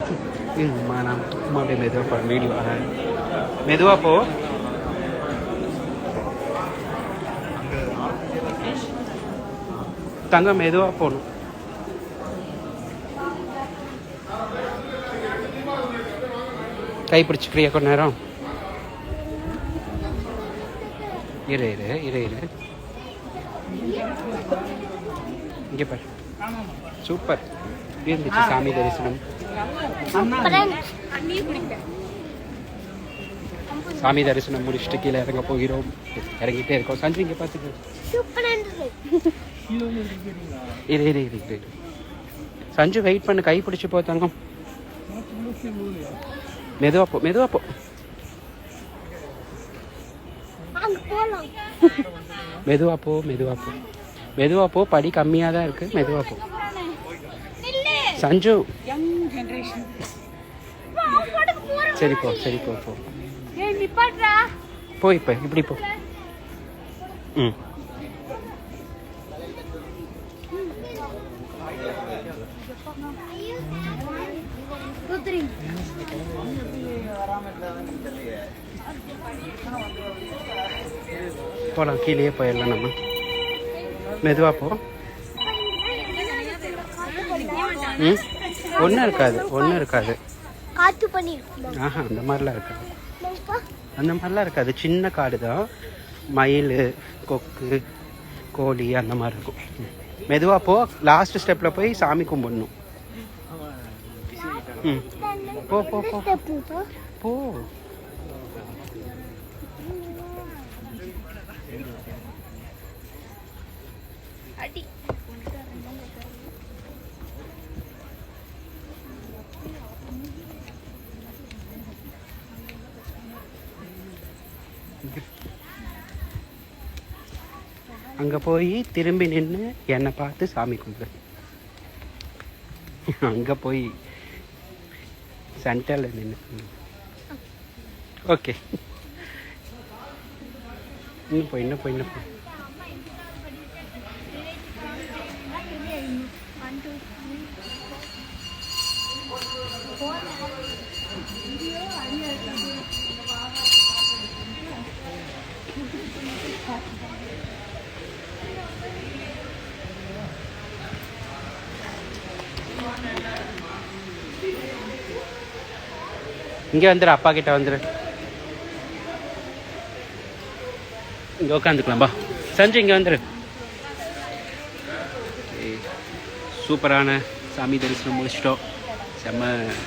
நான் சும்மா அப்படியே மெதுவாக வீடியோ மெதுவாக போ. தங்கம் மெதுவாக போகணும். கை பிடிச்சிக்கிறியா கொஞ்ச நேரம்? இரு இரு இரு இரு இங்கே பாரு. சூப்பர். இருந்துச்சு சாமி தரிசனம். சாமி தரிசனம் முடிச்சுட்டு கீழே இறங்க போகிறோம். இறங்கிட்டே இருக்கோம். சஞ்சு இங்கே பார்த்துக்க. இரு இரு இரு இரு சஞ்சு வெயிட் பண்ணு. கை பிடிச்சி போ தங்கம். மெதுவா போ மெதுவா போ. மெதுவா போ மெதுவா போ மெதுவா போ. படி கம்மியாக தான் இருக்கு. மெதுவா போ சஞ்சு. சரி போ சரி போ போ போ. இப்போ இப்படி போ. ம் போகலாம். கீழே போயிடலாம் நம்ம. மெதுவாக போ. ம் ஒன்றும் இருக்காது ஒன்றும் இருக்காது. ஆஹா அந்த மாதிரிலாம் இருக்காது. அந்த மாதிரிலாம் இருக்காது. சின்ன காடு தான். மயில் கொக்கு கோழி அந்த மாதிரி இருக்கும். மெதுவாக போ. லாஸ்ட் ஸ்டெப்பில் போய் சாமி கும்பிடணும். ம் போ போ போ போ. அங்கே போய் திரும்பி நின்று என்னை பார்த்து சாமி கும்பிடு. அங்கே போய் சென்டரில் நின்று. ஓகே இன்னும் போய் இன்னும் போய் இன்னும் போய். இங்கே வந்துடு. அப்பா கிட்ட வந்துடு. இங்கே உட்காந்துக்கலாம்பா. சஞ்சு இங்கே வந்துடு. சூப்பரான சாமி தரிசனம் முடிச்சிட்டோம். செம்ம